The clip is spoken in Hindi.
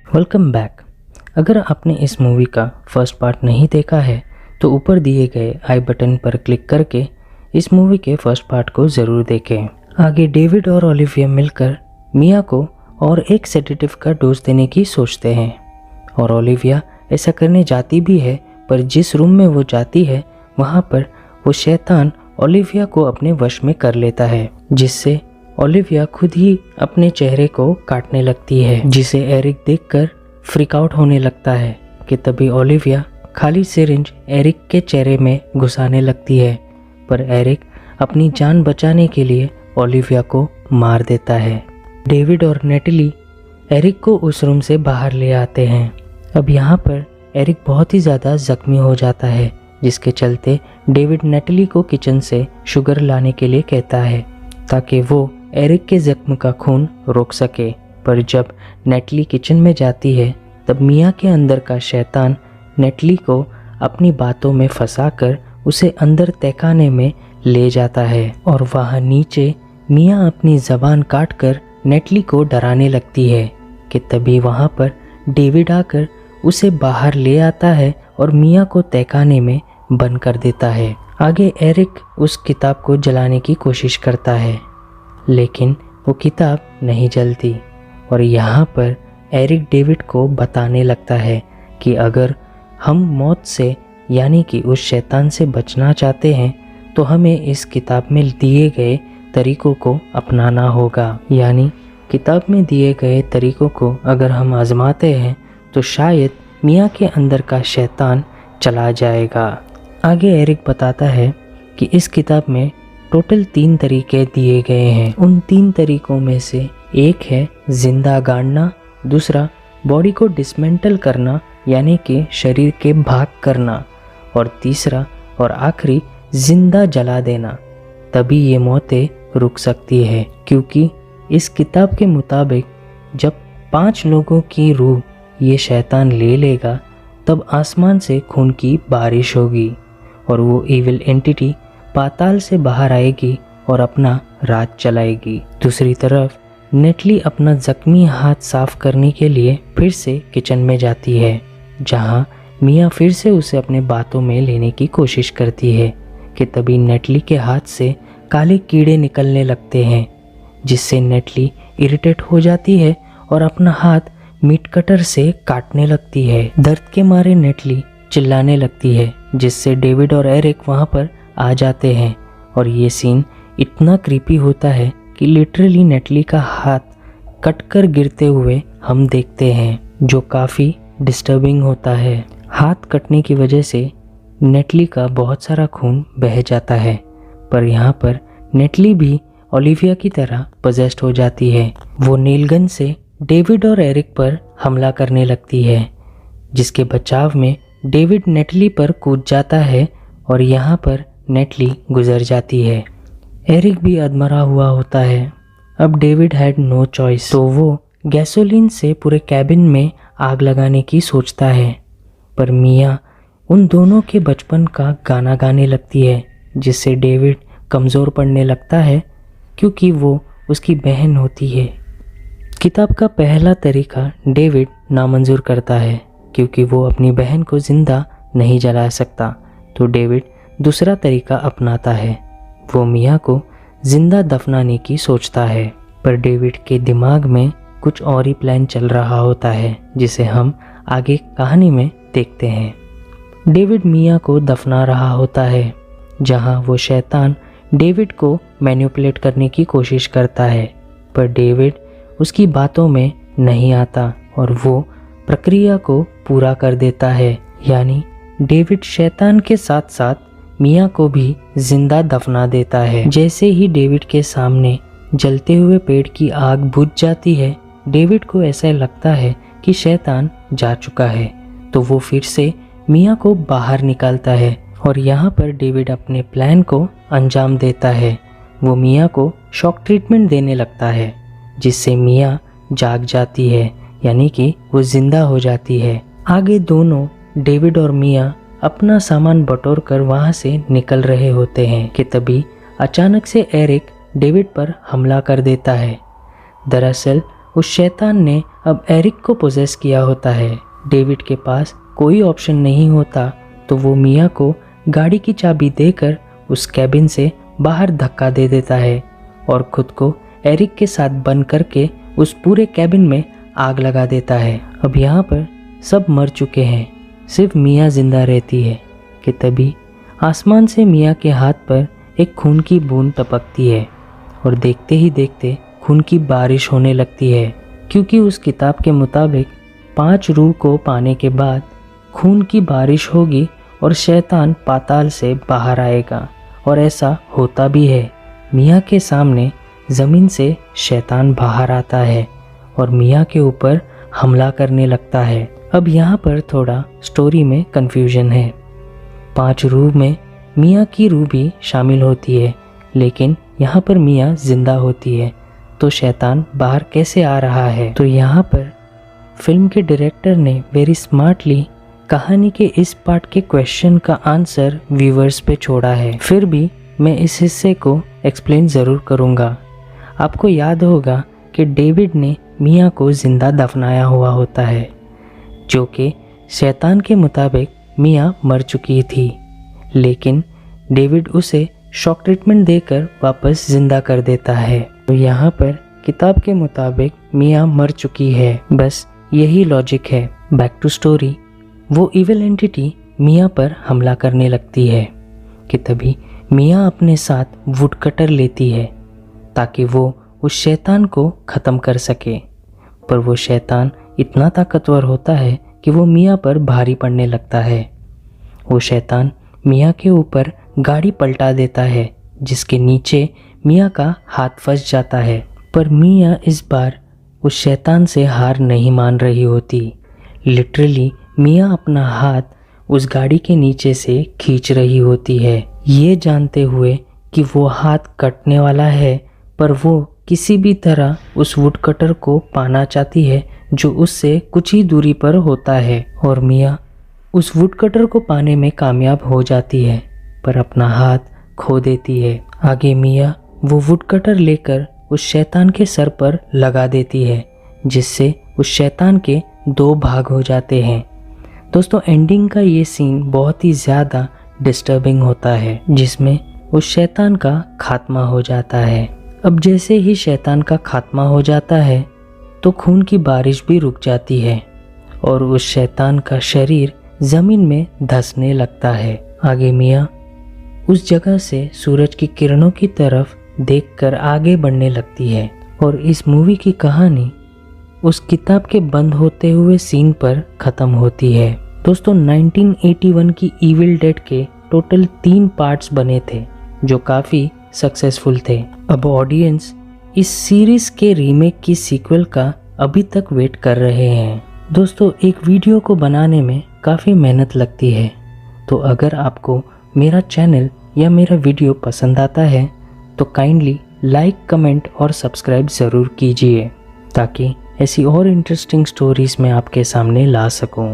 Welcome back. अगर आपने इस मूवी का फर्स्ट पार्ट नहीं देखा है तो ऊपर दिए गए आई बटन पर क्लिक करके इस मूवी के फर्स्ट पार्ट को ज़रूर देखें। आगे डेविड और ओलिविया मिलकर मिया को और एक सेडेटिव का डोज देने की सोचते हैं और ओलिविया ऐसा करने जाती भी है, पर जिस रूम में वो जाती है वहाँ पर वो शैतान ओलिविया को अपने वश में कर लेता है, जिससे ओलिविया खुद ही अपने चेहरे को काटने लगती है, जिसे एरिक देखकर फ्रीक आउट होने लगता है कि तभी ओलिविया खाली सिरिंज एरिक के चेहरे में घुसाने लगती है, पर एरिक अपनी जान बचाने के लिए ओलिविया को मार देता है। डेविड और नेटली एरिक को उस रूम से बाहर ले आते हैं। अब यहाँ पर एरिक बहुत ही ज़्यादा जख्मी हो जाता है, जिसके चलते डेविड नेटली को किचन से शुगर लाने के लिए कहता है ताकि वो एरिक के जख्म का खून रोक सके। पर जब नेटली किचन में जाती है तब मिया के अंदर का शैतान नेटली को अपनी बातों में फंसाकर उसे अंदर तहखाने में ले जाता है और वहाँ नीचे मिया अपनी ज़बान काटकर नेटली को डराने लगती है कि तभी वहाँ पर डेविड आकर उसे बाहर ले आता है और मिया को तहखाने में बंद कर देता है। आगे एरिक उस किताब को जलाने की कोशिश करता है, लेकिन वो किताब नहीं जलती और यहाँ पर एरिक डेविड को बताने लगता है कि अगर हम मौत से यानी कि उस शैतान से बचना चाहते हैं तो हमें इस किताब में दिए गए तरीकों को अपनाना होगा, यानी किताब में दिए गए तरीकों को अगर हम आजमाते हैं तो शायद मिया के अंदर का शैतान चला जाएगा। आगे एरिक बताता है कि इस किताब में टोटल 3 तरीके दिए गए हैं। उन 3 तरीकों में से एक है जिंदा गाड़ना, दूसरा बॉडी को डिसमेंटल करना यानी कि शरीर के भाग करना, और तीसरा और आखिरी जिंदा जला देना। तभी ये मौतें रुक सकती है, क्योंकि इस किताब के मुताबिक जब 5 लोगों की रूह ये शैतान ले लेगा तब आसमान से खून की बारिश होगी और वो इविल एंटिटी पाताल से बाहर आएगी और अपना राज चलाएगी। दूसरी तरफ नेटली अपना जख्मी हाथ साफ करने के लिए फिर से किचन में जाती है, जहां मिया फिर से उसे अपने बातों में लेने की कोशिश करती है कि तभी नेटली के हाथ से काले कीड़े निकलने लगते हैं, जिससे नेटली इरिटेट हो जाती है और अपना हाथ मीट कटर से काटने लगती है। दर्द के मारे नेटली चिल्लाने लगती है, जिससे डेविड और एरिक वहां पर आ जाते हैं और ये सीन इतना क्रीपी होता है कि लिटरली नेटली का हाथ कटकर गिरते हुए हम देखते हैं, जो काफ़ी डिस्टर्बिंग होता है। हाथ कटने की वजह से नेटली का बहुत सारा खून बह जाता है, पर यहाँ पर नेटली भी ओलिविया की तरह पजेस्ड हो जाती है। वो नीलगन से डेविड और एरिक पर हमला करने लगती है, जिसके बचाव में डेविड नेटली पर कूद जाता है और यहाँ पर नेटली गुजर जाती है। एरिक भी अधमरा हुआ होता है। अब डेविड हैड नो चॉइस, तो वो गैसोलीन से पूरे कैबिन में आग लगाने की सोचता है, पर मिया उन दोनों के बचपन का गाना गाने लगती है, जिससे डेविड कमज़ोर पड़ने लगता है क्योंकि वो उसकी बहन होती है। किताब का पहला तरीका डेविड नामंजूर करता है क्योंकि वो अपनी बहन को जिंदा नहीं जला सकता, तो डेविड दूसरा तरीका अपनाता है। वो मिया को जिंदा दफनाने की सोचता है, पर डेविड के दिमाग में कुछ और ही प्लान चल रहा होता है, जिसे हम आगे कहानी में देखते हैं। डेविड मिया को दफना रहा होता है, जहां वो शैतान डेविड को मैनिपुलेट करने की कोशिश करता है, पर डेविड उसकी बातों में नहीं आता और वो प्रक्रिया को पूरा कर देता है, यानी डेविड शैतान के साथ साथ मिया को भी जिंदा दफना देता है। जैसे ही डेविड के सामने जलते हुए पेड़ की आग बुझ जाती है, डेविड को ऐसा लगता है कि शैतान जा चुका है, तो वो फिर से मिया को बाहर निकालता है और यहाँ पर डेविड अपने प्लान को अंजाम देता है। वो मिया को शॉक ट्रीटमेंट देने लगता है, जिससे मिया जाग जाती है, यानी कि वो जिंदा हो जाती है। आगे दोनों डेविड और मिया अपना सामान बटोर कर वहाँ से निकल रहे होते हैं कि तभी अचानक से एरिक डेविड पर हमला कर देता है। दरअसल उस शैतान ने अब एरिक को पोजेस किया होता है। डेविड के पास कोई ऑप्शन नहीं होता तो वो मिया को गाड़ी की चाबी देकर उस कैबिन से बाहर धक्का दे देता है और खुद को एरिक के साथ बंद करके उस पूरे कैबिन में आग लगा देता है। अब यहाँ पर सब मर चुके हैं, सिर्फ मिया जिंदा रहती है कि तभी आसमान से मिया के हाथ पर एक खून की बूंद टपकती है और देखते ही देखते खून की बारिश होने लगती है, क्योंकि उस किताब के मुताबिक 5 रूह को पाने के बाद खून की बारिश होगी और शैतान पाताल से बाहर आएगा। और ऐसा होता भी है। मिया के सामने ज़मीन से शैतान बाहर आता है और मिया के ऊपर हमला करने लगता है। अब यहाँ पर थोड़ा स्टोरी में कंफ्यूजन है। 5 रूह में मिया की रूह भी शामिल होती है, लेकिन यहाँ पर मिया जिंदा होती है, तो शैतान बाहर कैसे आ रहा है? तो यहाँ पर फिल्म के डायरेक्टर ने वेरी स्मार्टली कहानी के इस पार्ट के क्वेश्चन का आंसर व्यूवर्स पे छोड़ा है। फिर भी मैं इस हिस्से को एक्सप्लेन ज़रूर करूँगा। आपको याद होगा कि डेविड ने मिया को ज़िंदा दफनाया हुआ होता है, जो कि शैतान के मुताबिक मिया मर चुकी थी, लेकिन डेविड उसे शॉक ट्रीटमेंट देकर वापस ज़िंदा कर देता है। तो यहाँ पर किताब के मुताबिक मिया मर चुकी है, बस यही लॉजिक है। Back to story. वो इविल एंटिटी मिया पर हमला करने लगती है कि तभी मिया अपने साथ वुड कटर लेती है ताकि वो उस शैतान को ख़त्म कर सके। पर वो शैतान इतना ताकतवर होता है कि वो मिया पर भारी पड़ने लगता है। वो शैतान मिया के ऊपर गाड़ी पलटा देता है, जिसके नीचे मिया का हाथ फंस जाता है। पर मिया इस बार उस शैतान से हार नहीं मान रही होती। लिटरली मिया अपना हाथ उस गाड़ी के नीचे से खींच रही होती है, ये जानते हुए कि वो हाथ कटने वाला है, पर वो किसी भी तरह उस वुड कटर को पाना चाहती है जो उससे कुछ ही दूरी पर होता है। और मिया उस वुड कटर को पाने में कामयाब हो जाती है, पर अपना हाथ खो देती है। आगे मिया वो वुड कटर लेकर उस शैतान के सर पर लगा देती है, जिससे उस शैतान के 2 भाग हो जाते हैं। दोस्तों, एंडिंग का ये सीन बहुत ही ज़्यादा डिस्टर्बिंग होता है, जिसमें उस शैतान का खात्मा हो जाता है। अब जैसे ही शैतान का खात्मा हो जाता है तो खून की बारिश भी रुक जाती है और उस शैतान का शरीर ज़मीन में धंसने लगता है। आगे मिया उस जगह से सूरज की किरणों की तरफ देखकर आगे बढ़ने लगती है और इस मूवी की कहानी उस किताब के बंद होते हुए सीन पर ख़त्म होती है। दोस्तों, 1981 की इविल डेड के टोटल 3 पार्ट्स बने थे जो काफ़ी सक्सेसफुल थे। अब ऑडियंस इस सीरीज़ के रीमेक की सीक्वल का अभी तक वेट कर रहे हैं। दोस्तों, एक वीडियो को बनाने में काफ़ी मेहनत लगती है, तो अगर आपको मेरा चैनल या मेरा वीडियो पसंद आता है तो काइंडली लाइक, कमेंट और सब्सक्राइब ज़रूर कीजिए, ताकि ऐसी और इंटरेस्टिंग स्टोरीज़ मैं आपके सामने ला सकूं।